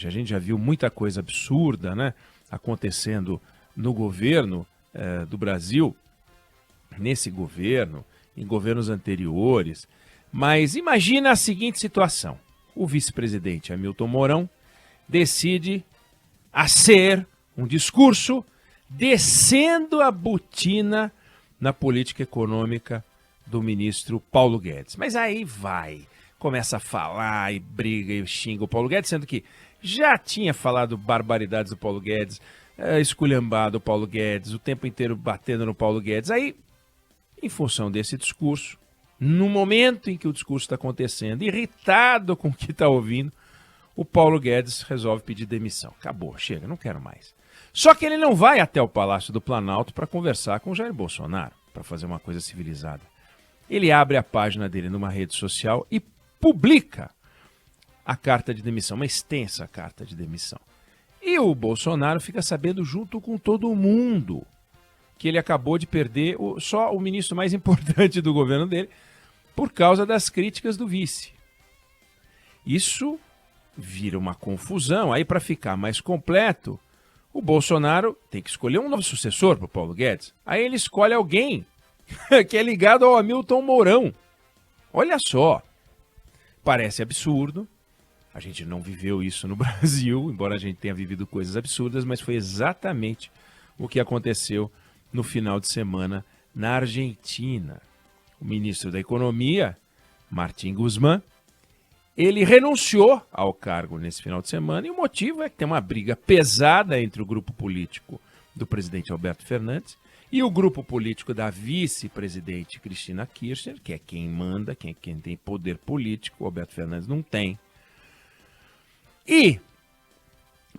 A gente já viu muita coisa absurda, né, acontecendo no governo do Brasil, nesse governo, em governos anteriores. Mas imagina a seguinte situação. O vice-presidente Hamilton Mourão decide ser um discurso descendo a botina na política econômica do ministro Paulo Guedes. Mas aí começa a falar e briga e xinga o Paulo Guedes, sendo que já tinha falado barbaridades do Paulo Guedes, esculhambado o Paulo Guedes, o tempo inteiro batendo no Paulo Guedes. Aí, em função desse discurso, no momento em que o discurso está acontecendo, irritado com o que está ouvindo, o Paulo Guedes resolve pedir demissão. Acabou, chega, não quero mais. Só que ele não vai até o Palácio do Planalto para conversar com o Jair Bolsonaro, para fazer uma coisa civilizada. Ele abre a página dele numa rede social e publica a carta de demissão, uma extensa carta de demissão. E o Bolsonaro fica sabendo junto com todo mundo que ele acabou de perder só o ministro mais importante do governo dele por causa das críticas do vice. Isso vira uma confusão. Aí, para ficar mais completo, o Bolsonaro tem que escolher um novo sucessor para o Paulo Guedes. Aí ele escolhe alguém que é ligado ao Hamilton Mourão. Olha só, parece absurdo. A gente não viveu isso no Brasil, embora a gente tenha vivido coisas absurdas, mas foi exatamente o que aconteceu no final de semana na Argentina. O ministro da Economia, Martín Guzmán, ele renunciou ao cargo nesse final de semana e o motivo é que tem uma briga pesada entre o grupo político do presidente Alberto Fernandes e o grupo político da vice-presidente Cristina Kirchner, que é quem manda, quem tem poder político. O Alberto Fernandes não tem. E,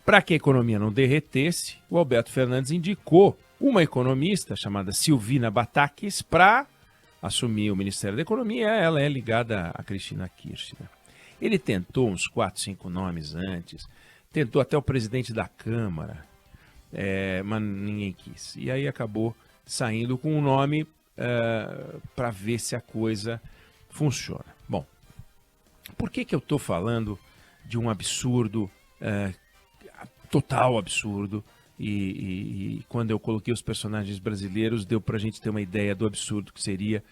para que a economia não derretesse, o Alberto Fernandes indicou uma economista chamada Silvina Batakis para assumir o Ministério da Economia. Ela é ligada a Cristina Kirchner. Ele tentou uns 4, 5 nomes antes, tentou até o presidente da Câmara, mas ninguém quis. E aí acabou saindo com um nome para ver se a coisa funciona. Bom, por que eu estou falando de um absurdo, total absurdo, e quando eu coloquei os personagens brasileiros, deu para a gente ter uma ideia do absurdo que seria.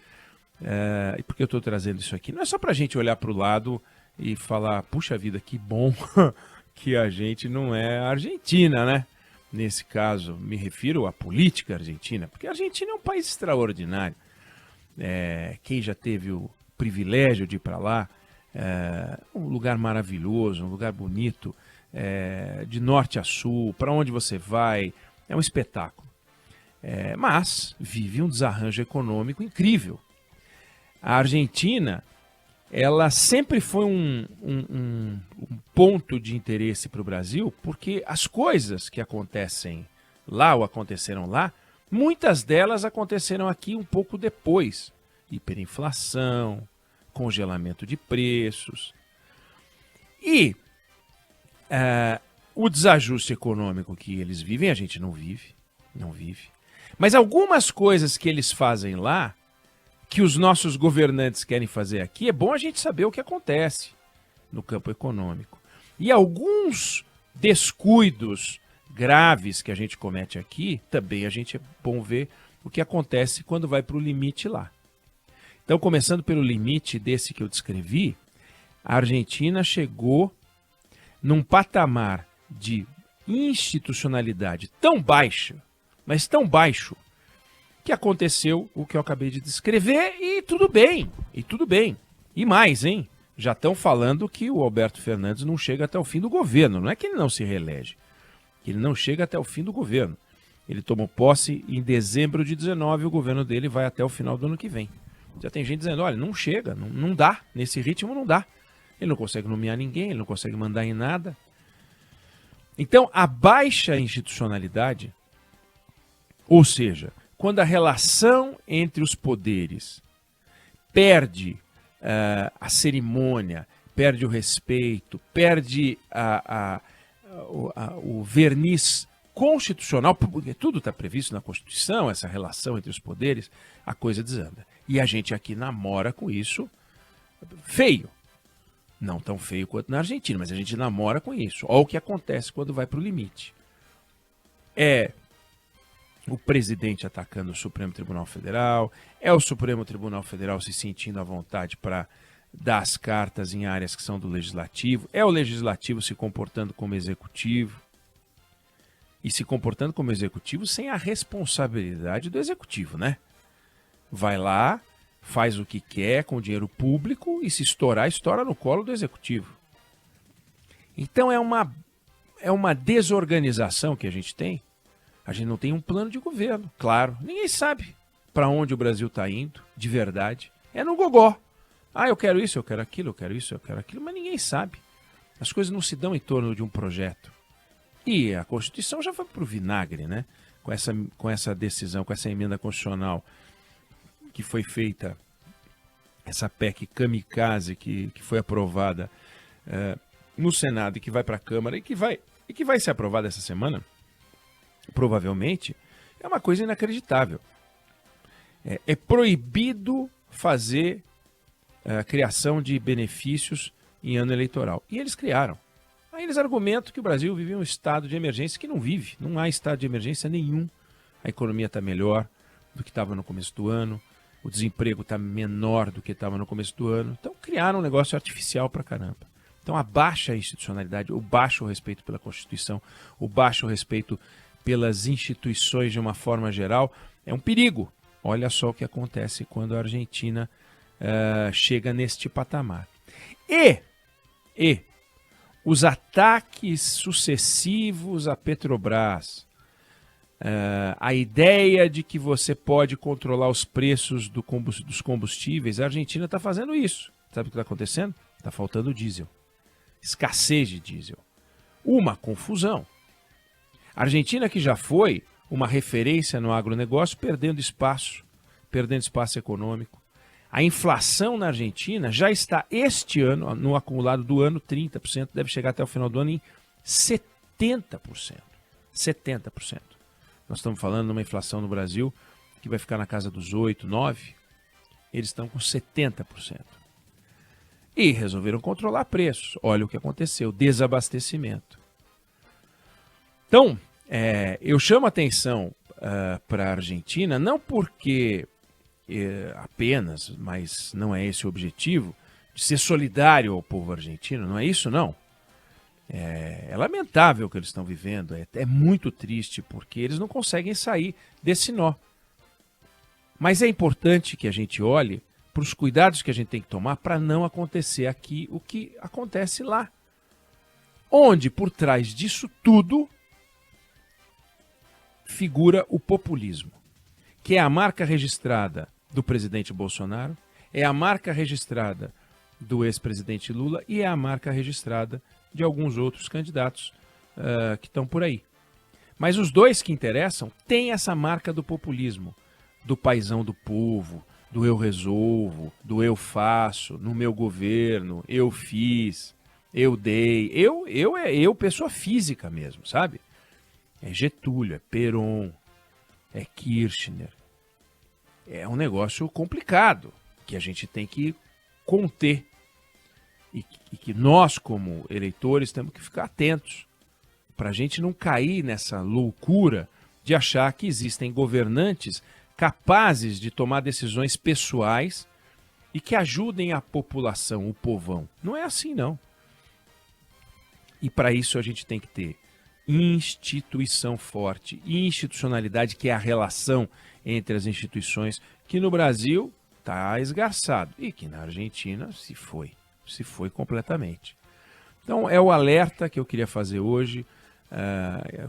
E por que eu estou trazendo isso aqui? Não é só para a gente olhar para o lado e falar, puxa vida, que bom que a gente não é Argentina, né? Nesse caso, me refiro à política argentina, porque a Argentina é um país extraordinário. Quem já teve o privilégio de ir para lá, um lugar maravilhoso, um lugar bonito, de norte a sul, para onde você vai, é um espetáculo. Mas vive um desarranjo econômico incrível. A Argentina, ela sempre foi um ponto de interesse para o Brasil, porque as coisas que acontecem lá ou aconteceram lá, muitas delas aconteceram aqui um pouco depois. Hiperinflação, congelamento de preços. E o desajuste econômico que eles vivem, a gente não vive. Mas algumas coisas que eles fazem lá, que os nossos governantes querem fazer aqui, é bom a gente saber o que acontece no campo econômico. E alguns descuidos graves que a gente comete aqui, também a gente é bom ver o que acontece quando vai para o limite lá. Então, começando pelo limite desse que eu descrevi, a Argentina chegou num patamar de institucionalidade tão baixa, mas tão baixo, que aconteceu o que eu acabei de descrever e tudo bem. E mais, hein? Já estão falando que o Alberto Fernandes não chega até o fim do governo. Não é que ele não se reelege, que ele não chega até o fim do governo. Ele tomou posse em dezembro de 19 e o governo dele vai até o final do ano que vem. Já tem gente dizendo, olha, não chega, não dá, nesse ritmo não dá. Ele não consegue nomear ninguém, ele não consegue mandar em nada. Então, a baixa institucionalidade, ou seja, quando a relação entre os poderes perde a cerimônia, perde o respeito, perde o verniz constitucional, porque tudo está previsto na Constituição, essa relação entre os poderes, a coisa desanda. E a gente aqui namora com isso feio. Não tão feio quanto na Argentina, mas a gente namora com isso. Olha o que acontece quando vai para o limite. É o presidente atacando o Supremo Tribunal Federal, é o Supremo Tribunal Federal se sentindo à vontade para dar as cartas em áreas que são do Legislativo, é o Legislativo se comportando como Executivo, e se comportando como Executivo sem a responsabilidade do Executivo, né? Vai lá, faz o que quer com dinheiro público e se estourar, estoura no colo do Executivo. Então é uma desorganização que a gente tem. A gente não tem um plano de governo, claro. Ninguém sabe para onde o Brasil está indo, de verdade. É no gogó. Ah, eu quero isso, eu quero aquilo, eu quero isso, eu quero aquilo, mas ninguém sabe. As coisas não se dão em torno de um projeto. E a Constituição já foi para o vinagre, né? Com essa decisão, com essa emenda constitucional que foi feita, essa PEC kamikaze que foi aprovada no Senado e que vai para a Câmara e que vai ser aprovada essa semana, provavelmente, é uma coisa inacreditável. É proibido fazer a criação de benefícios em ano eleitoral. E eles criaram. Aí eles argumentam que o Brasil vive um estado de emergência que não vive. Não há estado de emergência nenhum. A economia está melhor do que estava no começo do ano. O desemprego está menor do que estava no começo do ano. Então criaram um negócio artificial pra caramba. Então a baixa institucionalidade, o baixo respeito pela Constituição, o baixo respeito pelas instituições de uma forma geral, é um perigo. Olha só o que acontece quando a Argentina chega neste patamar. E os ataques sucessivos à Petrobras, a ideia de que você pode controlar os preços dos combustíveis, a Argentina está fazendo isso. Sabe o que está acontecendo? Está faltando diesel. Escassez de diesel. Uma confusão. A Argentina, que já foi uma referência no agronegócio, perdendo espaço econômico. A inflação na Argentina já está este ano, no acumulado do ano, 30%, deve chegar até o final do ano em 70%. 70%. Nós estamos falando de uma inflação no Brasil que vai ficar na casa dos 8%, 9%. Eles estão com 70%. E resolveram controlar preços. Olha o que aconteceu, desabastecimento. Então, eu chamo a atenção para a Argentina, não porque apenas, mas não é esse o objetivo, de ser solidário ao povo argentino, não é isso não. É lamentável o que eles estão vivendo, é muito triste, porque eles não conseguem sair desse nó. Mas é importante que a gente olhe para os cuidados que a gente tem que tomar para não acontecer aqui o que acontece lá. Onde, por trás disso tudo, figura o populismo, que é a marca registrada do presidente Bolsonaro, é a marca registrada do ex-presidente Lula e é a marca registrada de alguns outros candidatos que estão por aí. Mas os dois que interessam têm essa marca do populismo, do paizão do povo, do eu resolvo, do eu faço, no meu governo, eu fiz, eu dei. Eu pessoa física mesmo, sabe? É Getúlio, é Perón, é Kirchner. É um negócio complicado que a gente tem que conter e que nós, como eleitores, temos que ficar atentos para a gente não cair nessa loucura de achar que existem governantes capazes de tomar decisões pessoais e que ajudem a população, o povão. Não é assim, não. E para isso a gente tem que ter instituição forte, institucionalidade, que é a relação entre as instituições, que no Brasil está esgarçado e que na Argentina se foi completamente. Então é o alerta que eu queria fazer hoje,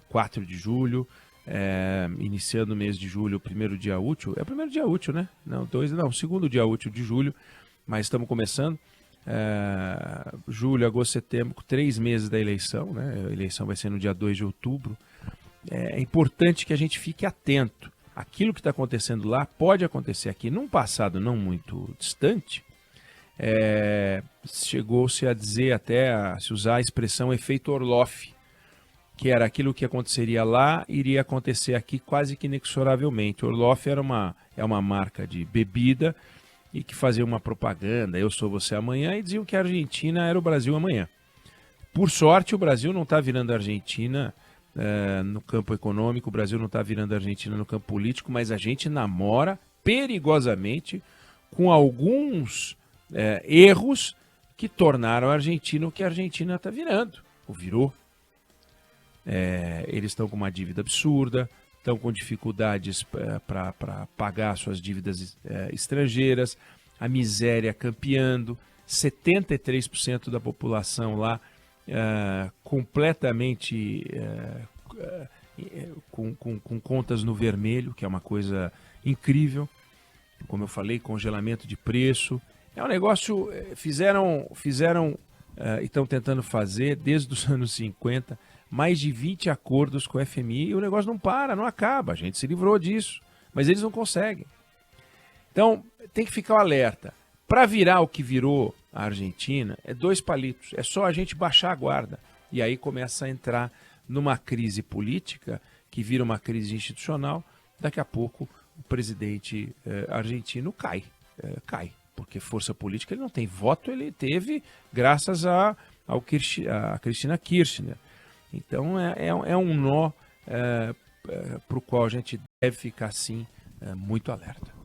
4 de julho, iniciando o mês de julho, o primeiro dia útil, é o primeiro dia útil, né? O segundo dia útil de julho, mas estamos começando. Julho, agosto, setembro, 3 meses da eleição, né? A eleição vai ser no dia 2 de outubro. É importante que a gente fique atento. Aquilo que está acontecendo lá pode acontecer aqui. Num passado não muito distante, chegou-se a dizer até, a se usar a expressão efeito Orloff, que era aquilo que aconteceria lá, iria acontecer aqui quase que inexoravelmente. Orloff é uma marca de bebida e que faziam uma propaganda, eu sou você amanhã, e diziam que a Argentina era o Brasil amanhã. Por sorte, o Brasil não está virando a Argentina no campo econômico, o Brasil não está virando a Argentina no campo político, mas a gente namora perigosamente com alguns erros que tornaram a Argentina o que a Argentina está virando, ou virou. Eles estão com uma dívida absurda, estão com dificuldades para pagar suas dívidas estrangeiras, a miséria campeando, 73% da população lá completamente com contas no vermelho, que é uma coisa incrível. Como eu falei, congelamento de preço. É um negócio, fizeram e estão tentando fazer desde os anos 50, mais de 20 acordos com o FMI e o negócio não para, não acaba. A gente se livrou disso, mas eles não conseguem. Então, tem que ficar alerta. Para virar o que virou a Argentina, é 2 palitos. É só a gente baixar a guarda. E aí começa a entrar numa crise política que vira uma crise institucional. Daqui a pouco o presidente argentino cai. Porque força política ele não tem. Voto ele teve graças a Cristina Kirchner. Então é um nó para o qual a gente deve ficar, sim, muito alerta.